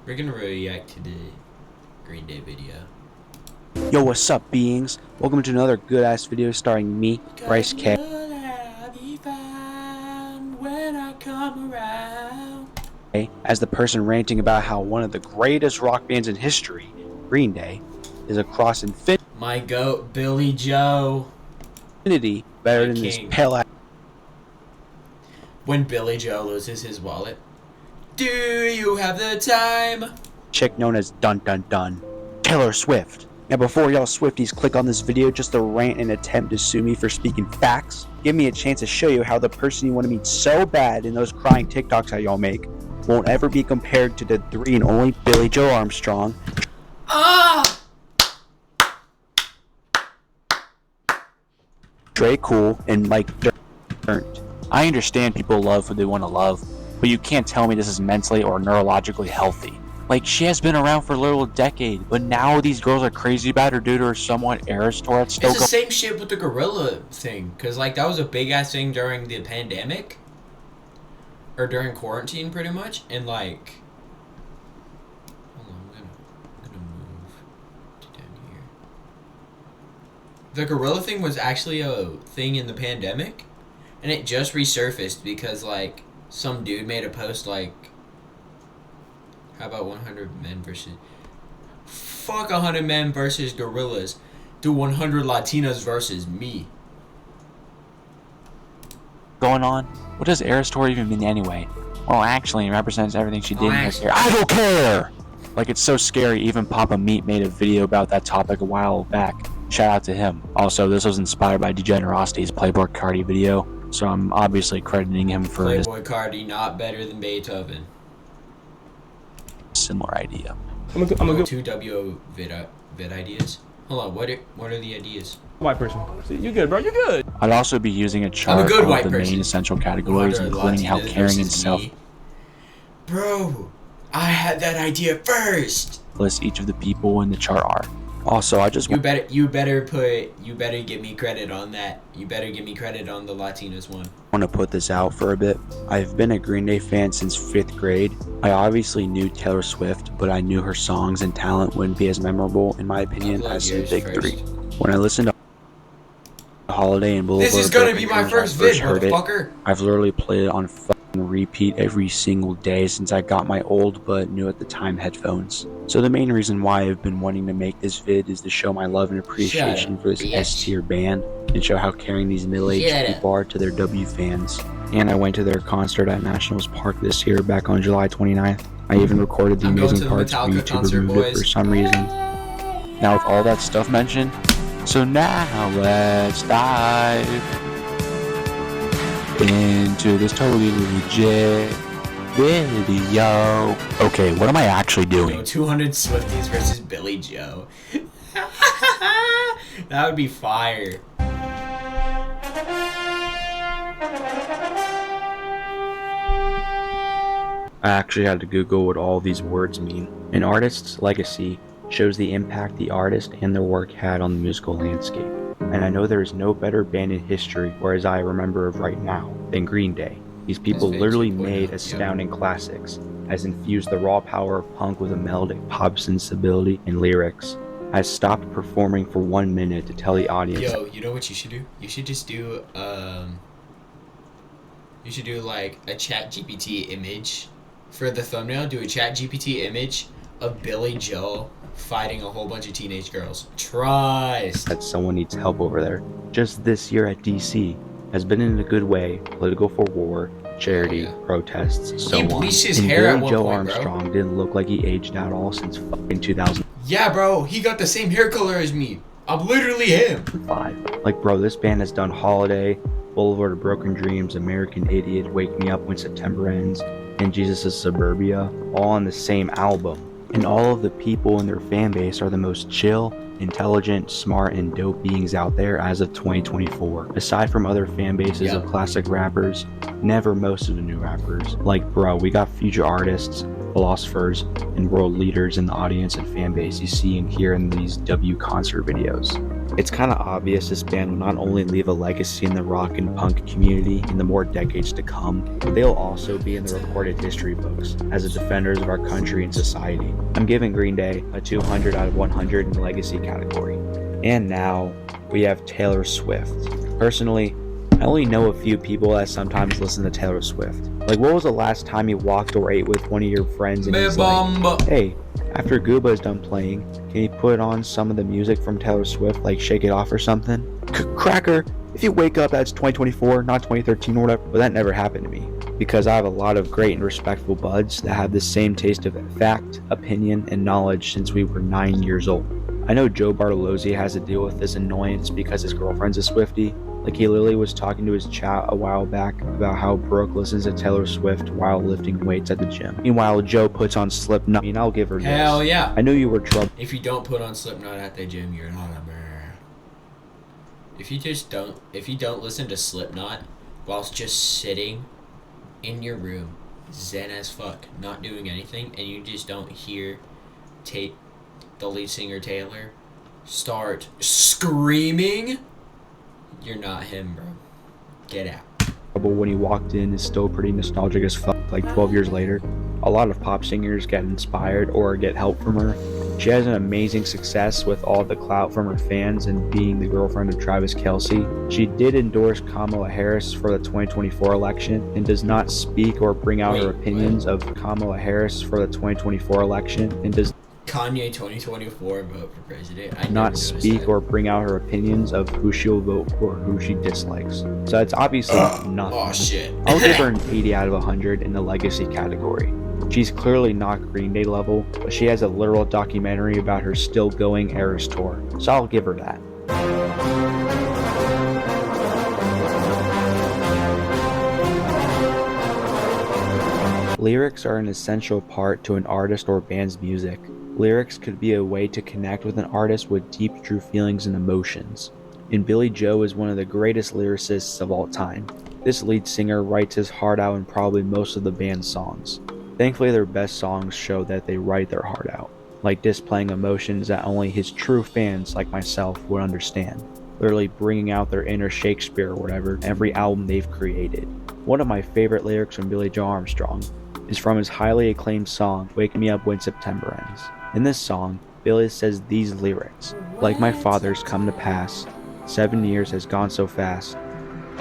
We're gonna react to the Green Day video. Yo, what's up, beings? Welcome to another good-ass video starring me, Bryce K. As the person ranting about how one of the greatest rock bands in history, Green Day, is across My goat, Billy Joe. infinity better than this pale ass. When Billy Joe loses his wallet, do you have the time? Chick known as Dun Dun Dun, Taylor Swift. Now before y'all Swifties click on this video just to rant and attempt to sue me for speaking facts, give me a chance to show you how the person you want to meet so bad in those crying TikToks that y'all make won't ever be compared to the three and only Billy Joe Armstrong, Dre Cool, and Mike Dirnt. I understand people love who they want to love, but you can't tell me this is mentally or neurologically healthy. Like, she has been around for a little decade, but now these girls are crazy about her due to her somewhat Eras tour that's still It's the same shit with the gorilla thing, cause like that was a big ass thing during the pandemic, or during quarantine, pretty much, and like, hold on, I'm gonna move to down here. The gorilla thing was actually a thing in the pandemic, and it just resurfaced because like some dude made a post like, how about 100 men versus... Fuck 100 men versus gorillas. Do 100 Latinas versus me. going on. What does Eras tour even mean anyway? Well, actually, it represents everything she did in her career. I don't care! Like, it's so scary. Even Papa Meat made a video about that topic a while back. Shout out to him. Also, this was inspired by Degenerosity's Playboy Cardi video, so I'm obviously crediting him for his Playboy Cardi, not better than Beethoven. similar idea. I'm a good Two WO vid ideas. Hold on, what are the ideas? white person. See, you good, bro. You good. I'd also be using a chart I'm a good of white the person. main essential categories, 100 including how Latinas caring and versus selfless me. Bro, I had that idea first. each of the people in the chart are. Also, I just You better give me credit on that. You better give me credit on the Latinos one. want to put this out for a bit. I've been a Green Day fan since 5th grade. I obviously knew Taylor Swift, but I knew her songs and talent wouldn't be as memorable, in my opinion, Upload as the yours big first. three. When I listened to Holiday and Boulevard, This is gonna be Broken my Dreams when I first vid, heard it, motherfucker. I've literally played it on fucking repeat every single day since I got my old but new at the time headphones. So the main reason why I've been wanting to make this vid is to show my love and appreciation for this bitch. S-tier band and show how caring these middle-aged Shut up. people are to their W fans. And I went to their concert at Nationals Park this year back on July 29th. I even recorded the I'm going amazing to the parts, but Metallica YouTube concert, removed it for boys. some reason. Now with all that stuff mentioned, so now let's dive into this totally legit video. Okay, what am I actually doing? 200 Swifties versus Billy Joe. That would be fire. I actually had to Google what all these words mean. An artist's legacy shows the impact the artist and their work had on the musical landscape. And I know there is no better band in history, or as I remember of right now, than Green Day. These people That's literally 2.0, made yeah. astounding classics, has infused the raw power of punk with a melodic pop sensibility and lyrics, has stopped performing for 1 minute to tell the audience Yo, you know what you should do? You should just do you should do like a ChatGPT image for the thumbnail. Do a ChatGPT image of Billy Joe fighting a whole bunch of teenage girls. Trust. that someone needs help over there. Just this year at DC has been in a good way, political for war, charity, Oh, yeah. protests, so He on. bleached his And hair at Billy one Joe point, bro. Armstrong didn't look like he aged at all since fucking 2005. Yeah, bro, he got the same hair color as me. I'm literally him. Like, bro, this band has done Holiday, Boulevard of Broken Dreams, American Idiot, Wake Me Up When September Ends, and Jesus' Suburbia, all on the same album. And all of the people in their fan base are the most chill, intelligent, smart, and dope beings out there as of 2024. Aside from other fan bases Yeah. of classic rappers, never most of the new rappers. Like, bro, we got future artists, philosophers, and world leaders in the audience and fan base you see and hear in these W concert videos. It's kind of obvious this band will not only leave a legacy in the rock and punk community in the more decades to come, but they'll also be in the recorded history books as the defenders of our country and society. I'm giving Green Day a 200 out of 100 in the legacy category. And now, we have Taylor Swift. Personally, I only know a few people that sometimes listen to Taylor Swift. Like, what was the last time you walked or ate with one of your friends and he's like, hey, after Gooba is done playing, can you put on some of the music from Taylor Swift, like Shake It Off or something? Cracker, if you wake up, that's 2024, not 2013 or whatever. But that never happened to me, because I have a lot of great and respectful buds that have the same taste of fact, opinion, and knowledge since we were 9 years old. I know Joe Bartolozzi has to deal with this annoyance because his girlfriend's a Swiftie. Like, he literally was talking to his chat a while back about how Brooke listens to Taylor Swift while lifting weights at the gym. Meanwhile, Joe puts on Slipknot. I mean, I'll give her this. Hell yeah. I knew you were trouble. If you don't put on Slipknot at the gym, you're not a man. If you don't listen to Slipknot whilst just sitting in your room, zen as fuck, not doing anything, and you just don't hear the lead singer Taylor start screaming, you're not him, bro. Get out. But when he walked in is still pretty nostalgic as fuck. Like 12 years later, a lot of pop singers get inspired or get help from her. She has an amazing success with all the clout from her fans and being the girlfriend of Travis Kelce. She did endorse Kamala Harris for the 2024 election and does not speak or bring out her opinions of Kamala Harris for the 2024 election and does Kanye 2024 vote for president. I not speak or bring out her opinions of who she'll vote for or who she dislikes. So it's obviously nothing. Oh shit. I'll give her an 80 out of 100 in the legacy category. She's clearly not Green Day level, but she has a literal documentary about her still going Eras tour. So I'll give her that. Lyrics are an essential part to an artist or band's music. Lyrics could be a way to connect with an artist with deep, true feelings and emotions. And Billy Joe is one of the greatest lyricists of all time. This lead singer writes his heart out in probably most of the band's songs. Thankfully, their best songs show that they write their heart out, like displaying emotions that only his true fans like myself would understand, literally bringing out their inner Shakespeare or whatever every album they've created. One of my favorite lyrics from Billy Joe Armstrong is from his highly acclaimed song, Wake Me Up When September Ends. In this song, Billy says these lyrics, like my father's come to pass, 7 years has gone so fast,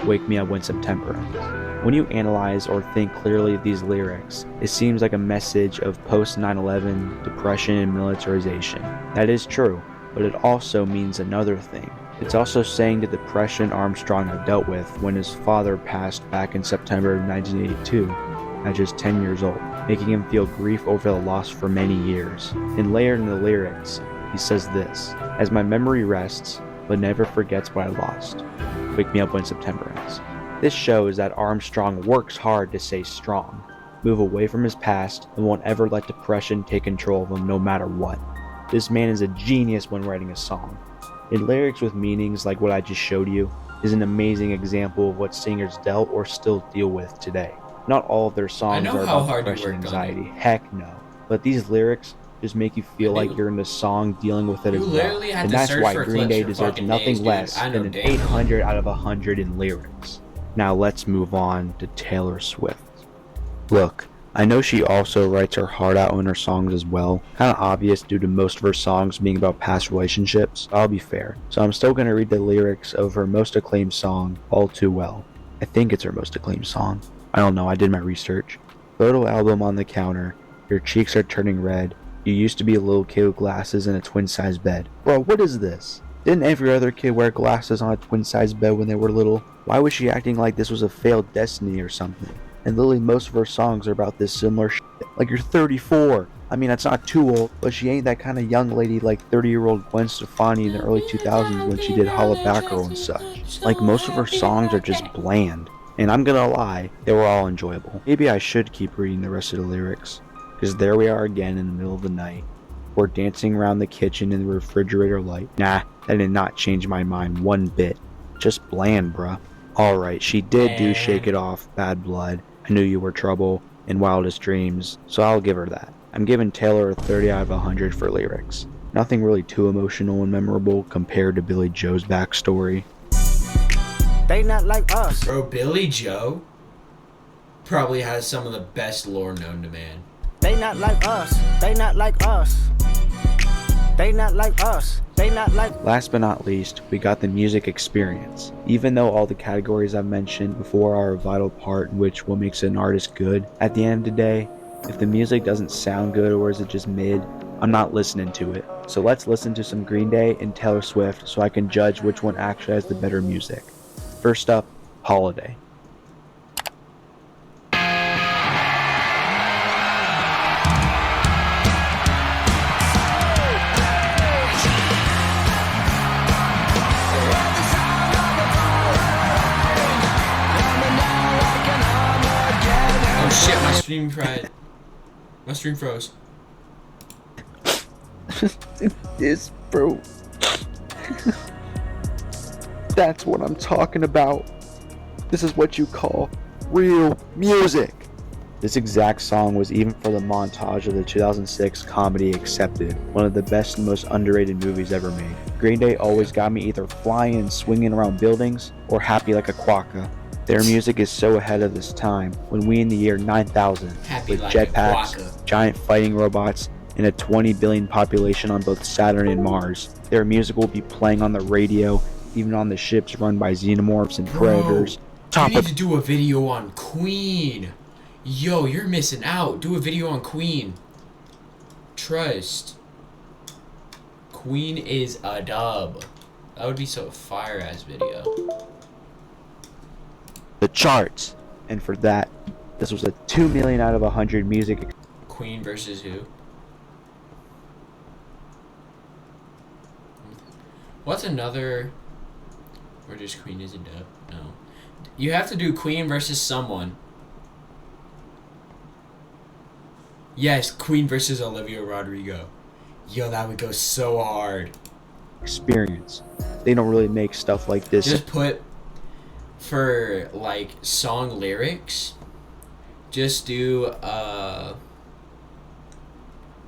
wake me up when September ends. When you analyze or think clearly of these lyrics, it seems like a message of post 9/11 depression and militarization. That is true, but it also means another thing. It's also saying the depression Armstrong had dealt with when his father passed back in September of 1982 at just 10 years old, making him feel grief over the loss for many years. And layered in the lyrics, he says this, as my memory rests, but never forgets what I lost. Wake me up when September ends. This shows that Armstrong works hard to stay strong, move away from his past, and won't ever let depression take control of him no matter what. This man is a genius when writing a song. And lyrics with meanings like what I just showed you is an amazing example of what singers dealt or still deal with today. Not all of their songs are about depression and anxiety. Heck no. But these lyrics just make you feel like you're in the song dealing with it as well. And that's why Green Day deserves nothing less than an 800 out of 100 in lyrics. Now let's move on to Taylor Swift. Look, I know she also writes her heart out in her songs as well. Kinda obvious due to most of her songs being about past relationships. I'll be fair. So I'm still gonna read the lyrics of her most acclaimed song, All Too Well. I think it's her most acclaimed song. I don't know, I did my research. Photo album on the counter. Your cheeks are turning red. You used to be a little kid with glasses in a twin-sized bed. Bro, what is this? Didn't every other kid wear glasses on a twin-sized bed when they were little? Why was she acting like this was a failed destiny or something? And literally most of her songs are about this similar shit. Like, you're 34. I mean, that's not too old, but she ain't that kind of young lady like 30-year-old Gwen Stefani in the early 2000s when she did Holla Back Girl and such. Like, most of her songs are just bland. And I'm gonna lie, they were all enjoyable. Maybe I should keep reading the rest of the lyrics. Because there we are again in the middle of the night. We're dancing around the kitchen in the refrigerator light. Nah, that did not change my mind one bit. Just bland, bruh. Alright, she did do Shake It Off, Bad Blood, I Knew You Were Trouble, and Wildest Dreams, so I'll give her that. I'm giving Taylor a 30 out of 100 for lyrics. Nothing really too emotional and memorable compared to Billy Joe's backstory. They not like us. Bro, Billy Joe probably has some of the best lore known to man. They not like us. They not like us. They not like us. They not like. Last but not least, we got the music experience. Even though all the categories I've mentioned before are a vital part in which what makes an artist good, at the end of the day, if the music doesn't sound good or is it just mid, I'm not listening to it. So let's listen to some Green Day and Taylor Swift so I can judge which one actually has the better music. First up, Holiday. Oh shit, my stream froze. This, bro. That's what I'm talking about. This is what you call real music. This exact song was even for the montage of the 2006 comedy Accepted, one of the best and most underrated movies ever made. Green Day always got me either flying and swinging around buildings or happy like a quokka. Their music is so ahead of this time when we in the year 9000 Happy with like a jetpacks, quokka. giant fighting robots, and a 20 billion population on both Saturn and Mars. Their music will be playing on the radio, even on the ships run by xenomorphs and predators. You need to do a video on Queen. Yo, you're missing out. Do a video on Queen. Trust. Queen is a dub. That would be so fire ass video. The charts. And for that, this was a 2 million out of 100 music. Queen versus who? What's another? Or just Queen is a dub? No. You have to do Queen versus someone. Yes, Queen versus Olivia Rodrigo. Yo, that would go so hard. Experience. They don't really make stuff like this. Just put, for like song lyrics, just do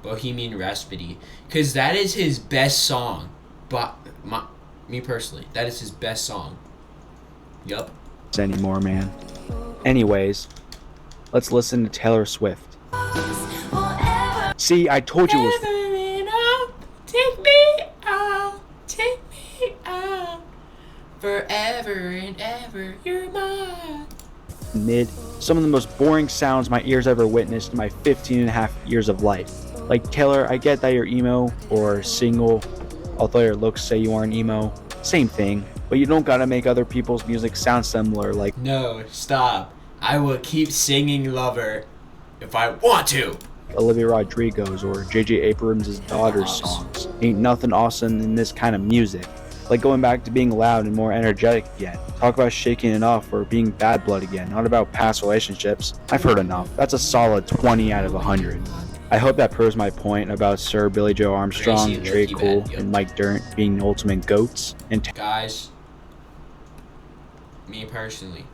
Bohemian Rhapsody, because that is his best song. But me personally, that is his best song. Yup. Anymore, man. Anyways, let's listen to Taylor Swift. See, I told you it was Take me out, forever and ever, you're mine. mid. Some of the most boring sounds my ears ever witnessed in my 15 and a half years of life. Like, Taylor, I get that you're emo or single, although your looks say you aren't emo. Same thing, but you don't gotta make other people's music sound similar. Like, No, stop. I will keep singing Lover if I want to. Olivia Rodrigo's or J.J. Abrams' daughter's songs. Ain't nothing awesome in this kind of music. Like going back to being loud and more energetic again. Talk about shaking it off or being bad blood again, not about past relationships. I've heard enough. That's a solid 20 out of 100. I hope that proves my point about Sir Billy Joe Armstrong, Gracie, Trey Licky Cool, Bad, yep. and Mike Dirnt being the ultimate GOATs. And Guys, me personally,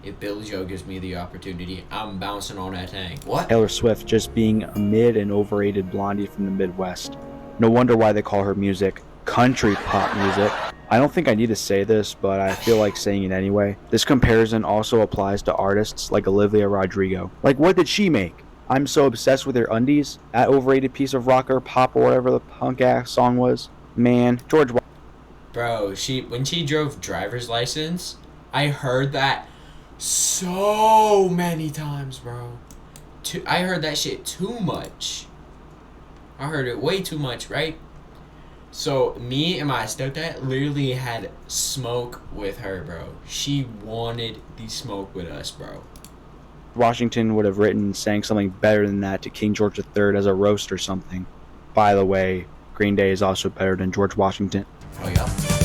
if Billy Joe gives me the opportunity, I'm bouncing on that tank. What? Taylor Swift just being a mid and overrated blondie from the Midwest. No wonder why they call her music country pop music. I don't think I need to say this, but I feel like saying it anyway. This comparison also applies to artists like Olivia Rodrigo. Like, what did she make? I'm so obsessed with her undies. That overrated piece of rock or pop or whatever the punk ass song was. Man, George. Bro, when she drove driver's license, I heard that so many times, bro. I heard that shit too much. I heard it way too much, right? So me and my stepdad literally had smoke with her, bro. She wanted the smoke with us, bro. Washington would have written and sang something better than that to King George III as a roast or something. By the way, Green Day is also better than George Washington. Oh yeah.